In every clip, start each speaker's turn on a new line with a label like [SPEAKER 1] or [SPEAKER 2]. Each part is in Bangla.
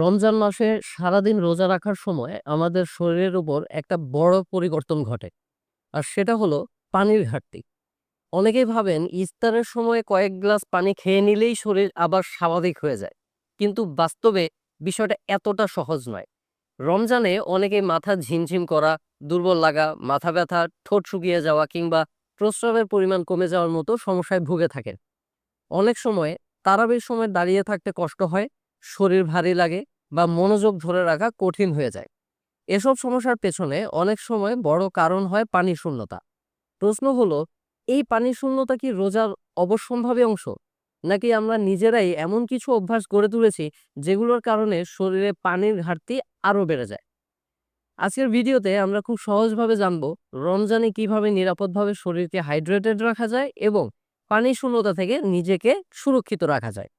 [SPEAKER 1] রমজান মাসে সারাদিন রোজা রাখার সময় আমাদের শরীরের উপর একটা বড় পরিবর্তন ঘটে। আর সেটা হলো পানির ঘাটতি। অনেকেই ভাবেন ইফতারের সময় কয়েক গ্লাস পানি খেয়ে নিলেই শরীর আবার স্বাভাবিক হয়ে যায়। কিন্তু বাস্তবে বিষয়টা এতটা সহজ নয়। রমজানে অনেকেই মাথা ঝিমঝিম করা, দুর্বল লাগা, মাথা ব্যথা, ঠোঁট শুকিয়ে যাওয়া কিংবা প্রস্রাবের পরিমাণ কমে যাওয়ার মতো সমস্যায় ভুগে থাকেন। অনেক সময় তারাবির সময় দাঁড়িয়ে থাকতে কষ্ট হয়, শরীর ভারী লাগে বা মনোযোগ ধরে রাখা কঠিন হয়ে যায়। এসব সমস্যার পেছনে অনেক সময় বড় কারণ হয় পানি শূন্যতা। প্রশ্ন হলো, এই পানি শূন্যতা কি রোজার অবশ্যম্ভাবী অংশ, নাকি আমরা নিজেরাই এমন কিছু অভ্যাস গড়ে তুলেছি যেগুলোর কারণে শরীরে পানির ঘাটতি আরো বেড়ে যায়? আজকের ভিডিওতে আমরা খুব সহজভাবে জানবো রমজানে কিভাবে নিরাপদভাবে শরীরকে হাইড্রেটেড রাখা যায় এবং পানি শূন্যতা থেকে নিজেকে সুরক্ষিত রাখা যায়।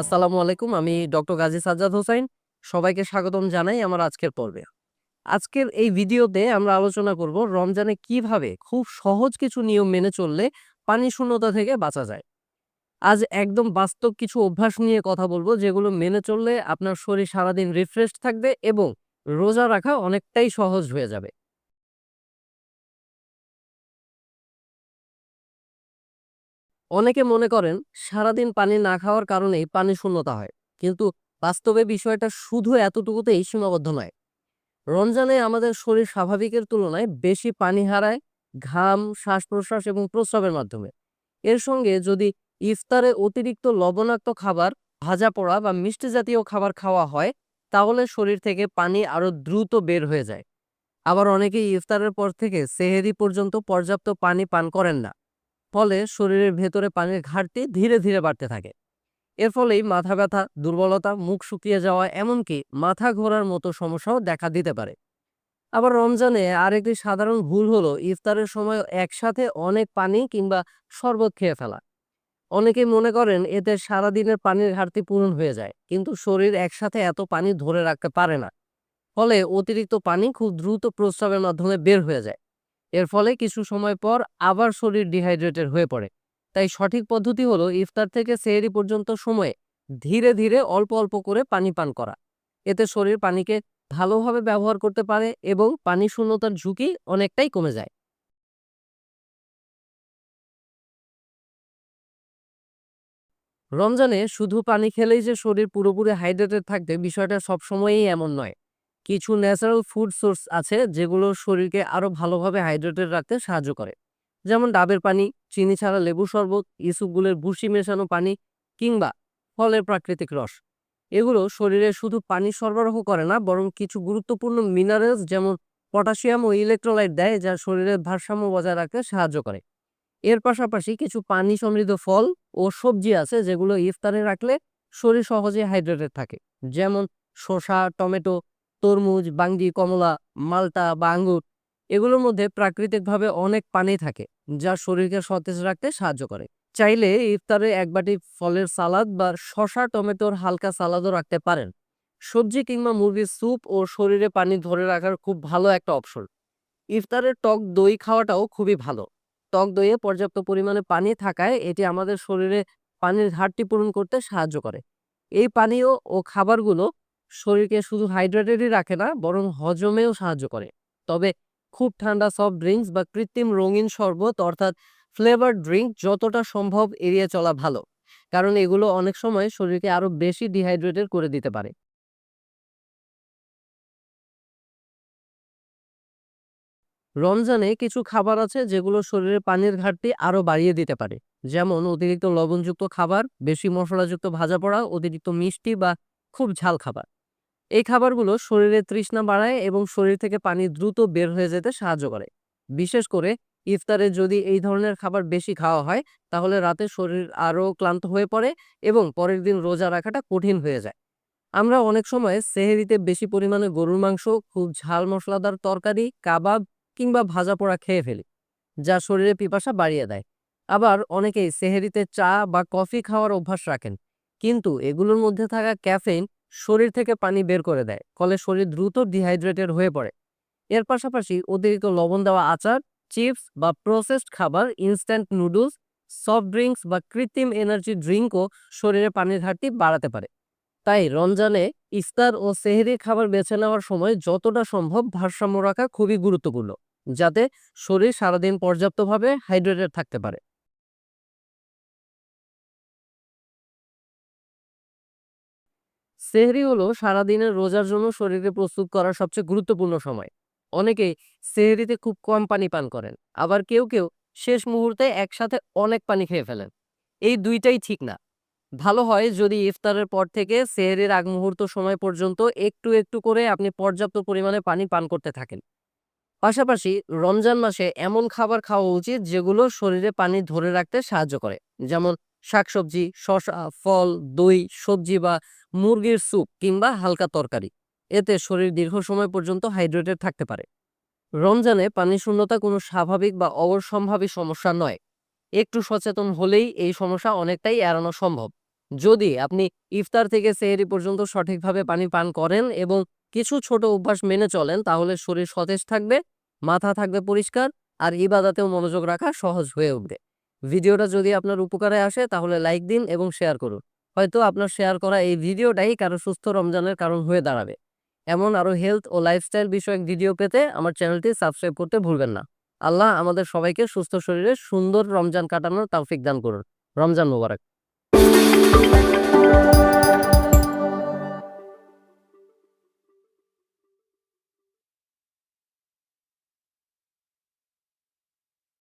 [SPEAKER 1] আসসালামু আলাইকুম, আমি ডক্টর গাজী সাজ্জাদ হোসাইন। সবাইকে স্বাগতম জানাই আমার আজকের পর্বে। আজকের এই ভিডিওতে আমরা আলোচনা করব রমজানে কিভাবে খুব সহজ কিছু নিয়ম মেনে চললে পানি শূন্যতা থেকে বাঁচা যায়। আজ একদম বাস্তব কিছু অভ্যাস নিয়ে কথা বলবো, যেগুলো মেনে চললে আপনার শরীর সারাদিন রিফ্রেশড থাকবে এবং রোজা রাখা অনেকটাই সহজ হয়ে যাবে। অনেকে মনে করেন সারাদিন পানি না খাওয়ার কারণেই পানি শূন্যতা হয়, কিন্তু বাস্তবে বিষয়টা শুধু এতটুকুতেই সীমাবদ্ধ নয়। রমজানে আমাদের শরীর স্বাভাবিকের তুলনায় বেশি পানি হারায়, ঘাম, শ্বাস প্রশ্বাস এবং প্রস্রাবের মাধ্যমে। এর সঙ্গে যদি ইফতারে অতিরিক্ত লবণাক্ত খাবার, ভাজা পোড়া বা মিষ্টি জাতীয় খাবার খাওয়া হয়, তাহলে শরীর থেকে পানি আরো দ্রুত বের হয়ে যায়। আবার অনেকেই ইফতারের পর থেকে সেহেরি পর্যন্ত পর্যাপ্ত পানি পান করেন না। ফলে শরীরের ভেতরে পানির ঘাটতি ধীরে ধীরে বাড়তে থাকে। এর ফলেই মাথা ব্যথা, দুর্বলতা, মুখ শুকিয়ে যাওয়া, এমনকি মাথা ঘোরার মতো সমস্যাও দেখা দিতে পারে। আবার রমজানে আরেকটি সাধারণ ভুল হলো ইফতারের সময় একসাথে অনেক পানি কিংবা শরবত খেয়ে ফেলা। অনেকেই মনে করেন এতে সারাদিনের পানির ঘাটতি পূরণ হয়ে যায়, কিন্তু শরীর একসাথে এত পানি ধরে রাখতে পারে না। ফলে অতিরিক্ত পানি খুব দ্রুত প্রস্রাবের মাধ্যমে বের হয়ে যায়। এর ফলে কিছু সময় পর আবার শরীর ডিহাইড্রেটেড হয়ে পড়ে। তাই সঠিক পদ্ধতি হলো ইফতার থেকে সেহরি পর্যন্ত সময়ে ধীরে ধীরে অল্প অল্প করে পানি পান করা। এতে শরীর পানিকে ভালোভাবে ব্যবহার করতে পারে এবং পানি শূন্যতার ঝুঁকি অনেকটাই কমে যায়। রমজানে শুধু পানি খেলেই যে শরীর পুরোপুরি হাইড্রেটেড থাকবে, বিষয়টা সবসময়ই এমন নয়। কিছু ন্যাচারাল ফুড সোর্স আছে যেগুলো শরীরকে আরো ভালোভাবে হাইড্রেটেড রাখতে সাহায্য করে। যেমন ডাবের পানি, চিনি ছাড়া লেবু শরবত, ইসুপগুলের ভুসি মেশানো পানি কিংবা ফলের প্রাকৃতিক রস। এগুলো শরীরে শুধু পানি সরবরাহ করে না, বরং কিছু গুরুত্বপূর্ণ মিনারেলস যেমন পটাশিয়াম ও ইলেকট্রোলাইট দেয়, যা শরীরের ভারসাম্য বজায় রাখতে সাহায্য করে। এর পাশাপাশি কিছু পানি সমৃদ্ধ ফল ও সবজি আছে যেগুলো ইফতারে রাখলে শরীর সহজে হাইড্রেটেড থাকে। যেমন শসা, টমেটো, তরমুজ, বাঙ্গি, কমলা, মালটা বা আঙ্গুর। এগুলোর মধ্যে প্রাকৃতিকভাবে অনেক পানি থাকে, যা শরীরকে সতেজ রাখতে সাহায্য করে। চাইলে ইফতারে এক বাটি ফলের সালাদ বা শসা টমেটোর হালকা সালাদও রাখতে পারেন। সবজি কিংবা মুরগির স্যুপ ও শরীরে পানি ধরে রাখার খুব ভালো একটা অপশন। ইফতারে টক দই খাওয়াটাও খুবই ভালো। টক দইয়ে পর্যাপ্ত পরিমাণে পানি থাকায় এটি আমাদের শরীরে পানির ঘাটতি পূরণ করতে সাহায্য করে। এই পানীয় ও খাবারগুলো শরীরকে শুধু হাইড্রেটেডই রাখে না, বরং হজমেও সাহায্য করে। তবে খুব ঠান্ডা সফট ড্রিঙ্কস বা কৃত্রিম রঙিন শরবত অর্থাৎ ফ্লেভার ড্রিঙ্ক যতটা সম্ভব এড়িয়ে চলা ভালো, কারণ এগুলো অনেক সময় শরীরকে আরো বেশি ডিহাইড্রেটেড করে দিতে পারে। রমজানে কিছু খাবার আছে যেগুলো শরীরে পানির ঘাটতি আরো বাড়িয়ে দিতে পারে। যেমন অতিরিক্ত লবণযুক্ত খাবার, বেশি মশলাযুক্ত ভাজা পোড়া, অতিরিক্ত মিষ্টি বা খুব ঝাল খাবার। এই খাবারগুলো শরীরে তৃষ্ণা বাড়ায় এবং শরীর থেকে পানি দ্রুত বের হয়ে যেতে সাহায্য করে। বিশেষ করে ইফতারে যদি এই ধরনের খাবার বেশি খাওয়া হয়, তাহলে রাতে শরীর আরো ক্লান্ত হয়ে পড়ে এবং পরের দিন রোজা রাখাটা কঠিন হয়ে যায়। আমরা অনেক সময় সেহেরিতে বেশি পরিমাণে গরুর মাংস, খুব ঝাল মশলাদার তরকারি, কাবাব কিংবা ভাজা পোড়া খেয়ে ফেলি, যা শরীরে পিপাসা বাড়িয়ে দেয়। আবার অনেকেই সেহেরিতে চা বা কফি খাওয়ার অভ্যাস রাখেন, কিন্তু এগুলোর মধ্যে থাকা ক্যাফেইন শরীর থেকে পানি বের করে দেয়, ফলে শরীর দ্রুত ডিহাইড্রেটেড হয়ে পড়ে। এর পাশাপাশি অতিরিক্ত লবণ দেওয়া আচার, চিপস বা প্রসেসড খাবার, ইনস্ট্যান্ট নুডলস সফট ড্রিঙ্কস বা কৃত্রিম এনার্জি ড্রিঙ্কও শরীরে পানির ঘাটতি বাড়াতে পারে। তাই রমজানে ইফতার ও সেহরির খাবার বেছে নেওয়ার সময় যতটা সম্ভব ভারসাম্য রাখা খুবই গুরুত্বপূর্ণ, যাতে শরীর সারাদিন পর্যাপ্তভাবে হাইড্রেটেড থাকতে পারে। সেহরি হলো সারাদিনের রোজার জন্য শরীরে প্রস্তুত করার সবচেয়ে গুরুত্বপূর্ণ সময়। অনেকেই সেহরিতে খুব কম পানি পান করেন, আবার কেউ কেউ শেষ মুহূর্তে একসাথে অনেক পানি খেয়ে ফেলেন। এই দুইটাই ঠিক না। ভালো হয় যদি ইফতারের পর থেকে সেহরির আগ মুহূর্ত সময় পর্যন্ত একটু একটু করে আপনি পর্যাপ্ত পরিমাণে পানি পান করতে থাকেন। পাশাপাশি রমজান মাসে এমন খাবার খাওয়া উচিত যেগুলো শরীরে পানি ধরে রাখতে সাহায্য করে, যেমন শাকসবজি, শসা, ফল, দই, সবজি বা মুরগির স্যুপ কিংবা হালকা তরকারি। এতে শরীর দীর্ঘ সময় পর্যন্ত হাইড্রেটেড থাকতে পারে। রমজানে পানি শূন্যতা কোনো স্বাভাবিক বা অবশ্যম্ভাবী সমস্যা নয়। একটু সচেতন হলেই এই সমস্যা অনেকটাই এড়ানো সম্ভব। যদি আপনি ইফতার থেকে সেহরি পর্যন্ত সঠিকভাবে পানি পান করেন এবং কিছু ছোট অভ্যাস মেনে চলেন, তাহলে শরীর সতেজ থাকবে, মাথা থাকবে পরিষ্কার, আর ইবাদাতেও মনোযোগ রাখা সহজ হয়ে উঠবে। ভিডিওটা যদি আপনার উপকারে আসে তাহলে লাইক দিন এবং শেয়ার করুন। হয়তো আপনার শেয়ার করা এই ভিডিওটাই কারো সুস্থ রমজানের কারণ হয়ে দাঁড়াবে। এমন আরো হেলথ ও লাইফস্টাইল বিষয়ক ভিডিও পেতে আমার চ্যানেলটি সাবস্ক্রাইব করতে ভুলবেন না। আল্লাহ আমাদের সবাইকে সুস্থ শরীরে সুন্দর রমজান কাটানোর তৌফিক দান করুন। রমজান মোবারক।